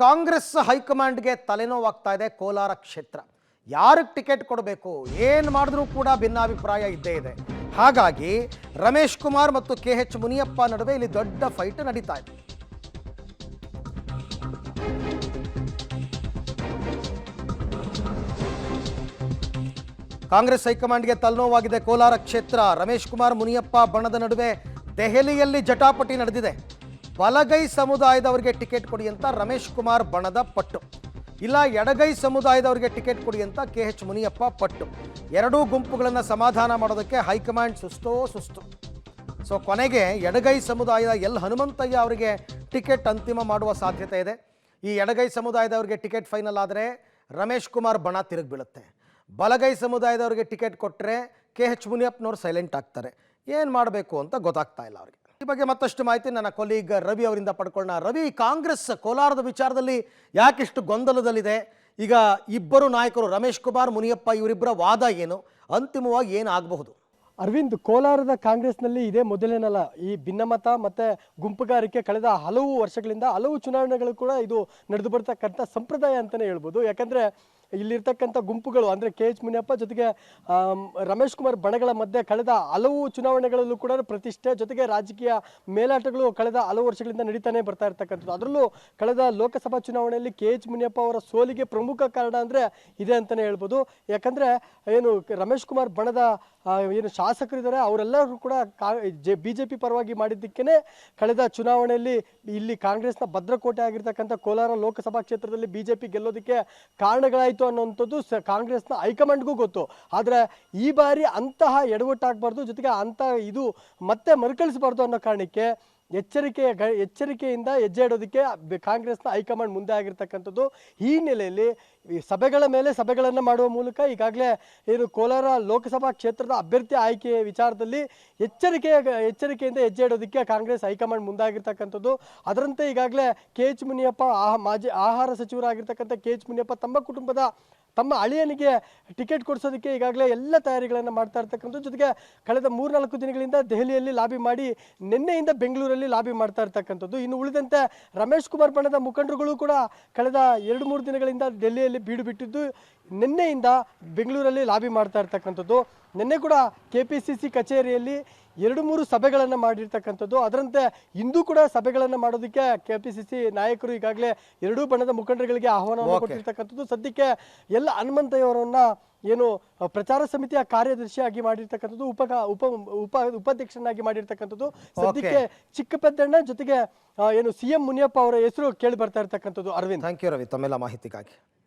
ಕಾಂಗ್ರೆಸ್ ಹೈಕಮಾಂಡ್ಗೆ ತಲೆನೋವಾಗ್ತಾ ಇದೆ ಕೋಲಾರ ಕ್ಷೇತ್ರ. ಯಾರಿಗೆ ಟಿಕೆಟ್ ಕೊಡಬೇಕು, ಏನು ಮಾಡಿದ್ರೂ ಕೂಡ ಭಿನ್ನಾಭಿಪ್ರಾಯ ಇದ್ದೇ ಇದೆ. ಹಾಗಾಗಿ ರಮೇಶ್ ಕುಮಾರ್ ಮತ್ತು KH ಮುನಿಯಪ್ಪ ನಡುವೆ ಇಲ್ಲಿ ದೊಡ್ಡ ಫೈಟ್ ನಡೀತಾ ಇದೆ. ಕಾಂಗ್ರೆಸ್ ಹೈಕಮಾಂಡ್ಗೆ ತಲೆನೋವಾಗಿದೆ ಕೋಲಾರ ಕ್ಷೇತ್ರ. ರಮೇಶ್ ಕುಮಾರ್ ಮುನಿಯಪ್ಪ ಬಣದ ನಡುವೆ ದೆಹಲಿಯಲ್ಲಿ ಜಟಾಪಟಿ ನಡೆದಿದೆ. ಬಲಗೈ ಸಮುದಾಯದವರಿಗೆ ಟಿಕೆಟ್ ಕೊಡಿ ಅಂತ ರಮೇಶ್ ಕುಮಾರ್ ಬಣದ ಪಟ್ಟು, ಇಲ್ಲ ಎಡಗೈ ಸಮುದಾಯದವರಿಗೆ ಟಿಕೆಟ್ ಕೊಡಿ ಅಂತ KH ಮುನಿಯಪ್ಪ ಪಟ್ಟು. ಎರಡೂ ಗುಂಪುಗಳನ್ನು ಸಮಾಧಾನ ಮಾಡೋದಕ್ಕೆ ಹೈಕಮಾಂಡ್ ಸುಸ್ತು. ಸೊ ಕೊನೆಗೆ ಎಡಗೈ ಸಮುದಾಯದ ಹನುಮಂತಯ್ಯ ಅವರಿಗೆ ಟಿಕೆಟ್ ಅಂತಿಮ ಮಾಡುವ ಸಾಧ್ಯತೆ ಇದೆ. ಈ ಎಡಗೈ ಸಮುದಾಯದವರಿಗೆ ಟಿಕೆಟ್ ಫೈನಲ್ ಆದರೆ ರಮೇಶ್ ಕುಮಾರ್ ಬಣ ತಿರುಗಿ ಬೀಳುತ್ತೆ. ಬಲಗೈ ಸಮುದಾಯದವರಿಗೆ ಟಿಕೆಟ್ ಕೊಟ್ಟರೆ KH ಮುನಿಯಪ್ಪನವ್ರು ಸೈಲೆಂಟ್ ಆಗ್ತಾರೆ. ಏನು ಮಾಡಬೇಕು ಅಂತ ಗೊತ್ತಾಗ್ತಾ ಇಲ್ಲ ಅವರಿಗೆ. ಈ ಬಗ್ಗೆ ಮತ್ತಷ್ಟು ಮಾಹಿತಿ ನನ್ನ ಕೊಲೀಗ್ ರವಿ ಅವರಿಂದ ಪಡ್ಕೊಳ್ಳೋಣ. ರವಿ, ಕಾಂಗ್ರೆಸ್ ಕೋಲಾರದ ವಿಚಾರದಲ್ಲಿ ಯಾಕಿಷ್ಟು ಗೊಂದಲದಲ್ಲಿದೆ? ಈಗ ಇಬ್ಬರು ನಾಯಕರು ರಮೇಶ್ ಕುಮಾರ್ ಮುನಿಯಪ್ಪ ಇವರಿಬ್ಬರ ವಾದ ಏನು, ಅಂತಿಮವಾಗಿ ಏನಾಗಬಹುದು? ಅರವಿಂದ್, ಕೋಲಾರದ ಕಾಂಗ್ರೆಸ್ನಲ್ಲಿ ಇದೇ ಮೊದಲೇನಲ್ಲ. ಈ ಭಿನ್ನಮತ ಮತ್ತೆ ಗುಂಪುಗಾರಿಕೆ ಕಳೆದ ಹಲವು ವರ್ಷಗಳಿಂದ ಹಲವು ಚುನಾವಣೆಗಳು ಕೂಡ ಇದು ನಡೆದು ಬರ್ತಕ್ಕಂಥ ಸಂಪ್ರದಾಯ ಅಂತಲೇ ಹೇಳ್ಬೋದು. ಯಾಕಂದರೆ ಇಲ್ಲಿರ್ತಕ್ಕಂಥ ಗುಂಪುಗಳು ಅಂದರೆ KH ಮುನಿಯಪ್ಪ ಜೊತೆಗೆ ರಮೇಶ್ ಕುಮಾರ್ ಬಣಗಳ ಮಧ್ಯೆ ಕಳೆದ ಹಲವು ಚುನಾವಣೆಗಳಲ್ಲೂ ಕೂಡ ಪ್ರತಿಷ್ಠೆ ಜೊತೆಗೆ ರಾಜಕೀಯ ಮೇಲಾಟಗಳು ಕಳೆದ ಹಲವು ವರ್ಷಗಳಿಂದ ನಡೀತಾನೆ ಬರ್ತಾ ಇರ್ತಕ್ಕಂಥದ್ದು. ಅದರಲ್ಲೂ ಕಳೆದ ಲೋಕಸಭಾ ಚುನಾವಣೆಯಲ್ಲಿ KH ಮುನಿಯಪ್ಪ ಅವರ ಸೋಲಿಗೆ ಪ್ರಮುಖ ಕಾರಣ ಅಂದರೆ ಇದೆ ಅಂತಲೇ ಹೇಳ್ಬೋದು. ಯಾಕಂದರೆ ಏನು ರಮೇಶ್ ಕುಮಾರ್ ಬಣದ ಏನು ಶಾಸಕರಿದ್ದಾರೆ ಅವರೆಲ್ಲರೂ ಕೂಡ BJP ಪರವಾಗಿ ಮಾಡಿದ್ದಕ್ಕೇ ಕಳೆದ ಚುನಾವಣೆಯಲ್ಲಿ ಇಲ್ಲಿ ಕಾಂಗ್ರೆಸ್ನ ಭದ್ರಕೋಟೆ ಆಗಿರ್ತಕ್ಕಂಥ ಕೋಲಾರ ಲೋಕಸಭಾ ಕ್ಷೇತ್ರದಲ್ಲಿ BJP ಗೆಲ್ಲೋದಕ್ಕೆ ಕಾರಣಗಳಾಯಿತು ಅನ್ನುವಂಥದ್ದು ಕಾಂಗ್ರೆಸ್ನ ಹೈಕಮಾಂಡ್ಗೂ ಗೊತ್ತು. ಆದರೆ ಈ ಬಾರಿ ಅಂತಹ ಎಡವಟ್ಟಾಗಬಾರ್ದು, ಜೊತೆಗೆ ಅಂಥ ಇದು ಮತ್ತೆ ಮರುಕಳಿಸಬಾರ್ದು ಅನ್ನೋ ಕಾರಣಕ್ಕೆ ಎಚ್ಚರಿಕೆಯಿಂದ ಹೆಜ್ಜೆ ಇಡೋದಕ್ಕೆ ಕಾಂಗ್ರೆಸ್ನ ಹೈಕಮಾಂಡ್ ಮುಂದೆ ಆಗಿರ್ತಕ್ಕಂಥದ್ದು. ಈ ಹಿನ್ನೆಲೆಯಲ್ಲಿ ಸಭೆಗಳ ಮೇಲೆ ಸಭೆಗಳನ್ನು ಮಾಡುವ ಮೂಲಕ ಈಗಾಗಲೇ ಏನು ಕೋಲಾರ ಲೋಕಸಭಾ ಕ್ಷೇತ್ರದ ಅಭ್ಯರ್ಥಿ ಆಯ್ಕೆ ವಿಚಾರದಲ್ಲಿ ಎಚ್ಚರಿಕೆಯಿಂದ ಹೆಜ್ಜೆ ಇಡೋದಕ್ಕೆ ಕಾಂಗ್ರೆಸ್ ಹೈಕಮಾಂಡ್ ಮುಂದಾಗಿರ್ತಕ್ಕಂಥದ್ದು. ಅದರಂತೆ ಈಗಾಗಲೇ KH ಮುನಿಯಪ್ಪ ಮಾಜಿ ಆಹಾರ ಸಚಿವರಾಗಿರ್ತಕ್ಕಂಥ KH ಮುನಿಯಪ್ಪ ತಮ್ಮ ಅಳಿಯನಿಗೆ ಟಿಕೆಟ್ ಕೊಡಿಸೋದಕ್ಕೆ ಈಗಾಗಲೇ ಎಲ್ಲ ತಯಾರಿಗಳನ್ನು ಮಾಡ್ತಾ ಇರ್ತಕ್ಕಂಥದ್ದು. ಜೊತೆಗೆ ಕಳೆದ 3-4 ದಿನಗಳಿಂದ ದೆಹಲಿಯಲ್ಲಿ ಲಾಬಿ ಮಾಡಿ ನಿನ್ನೆಯಿಂದ ಬೆಂಗಳೂರಲ್ಲಿ ಲಾಬಿ ಮಾಡ್ತಾ ಇರ್ತಕ್ಕಂಥದ್ದು. ಇನ್ನು ಉಳಿದಂತೆ ರಮೇಶ್ ಕುಮಾರ್ ಬಣದ ಮುಖಂಡರುಗಳು ಕೂಡ ಕಳೆದ 2-3 ದಿನಗಳಿಂದ ಡೆಲ್ಲಿಯಲ್ಲಿ ಬೀಡು ಬಿಟ್ಟಿದ್ದು ನಿನ್ನೆಯಿಂದ ಬೆಂಗಳೂರಲ್ಲಿ ಲಾಬಿ ಮಾಡ್ತಾ ಇರ್ತಕ್ಕಂಥದ್ದು. ನಿನ್ನೆ ಕೂಡ KPCC ಕಚೇರಿಯಲ್ಲಿ 2-3 ಸಭೆಗಳನ್ನು ಮಾಡಿರ್ತಕ್ಕಂಥದ್ದು. ಅದರಂತೆ ಇಂದು ಕೂಡ ಸಭೆಗಳನ್ನು ಮಾಡೋದಕ್ಕೆ KPCC ನಾಯಕರು ಈಗಾಗಲೇ ಎರಡೂ ಬಣದ ಮುಖಂಡರುಗಳಿಗೆ ಆಹ್ವಾನವನ್ನು ಕೊಟ್ಟಿರ್ತಕ್ಕಂಥದ್ದು. ಸದ್ಯಕ್ಕೆ ಹನುಮಂತಯ್ಯವರನ್ನ ಏನು ಪ್ರಚಾರ ಸಮಿತಿಯ ಕಾರ್ಯದರ್ಶಿಯಾಗಿ ಮಾಡಿರ್ತಕ್ಕಂಥದ್ದು, ಉಪಾಧ್ಯಕ್ಷನಾಗಿ ಮಾಡಿರ್ತಕ್ಕಂಥದ್ದು. ಸದ್ಯಕ್ಕೆ ಚಿಕ್ಕಪೆದ್ದಣ್ಣ ಜೊತೆಗೆ ಏನು CM ಮುನಿಯಪ್ಪ ಅವರ ಹೆಸರು ಕೇಳಿ ಬರ್ತಾ ಇರ್ತಕ್ಕಂಥದ್ದು. ಅರವಿಂದ್, ಥ್ಯಾಂಕ್ ಯು ರವಿ, ತಮ್ಮೆಲ್ಲ ಮಾಹಿತಿಗಾಗಿ.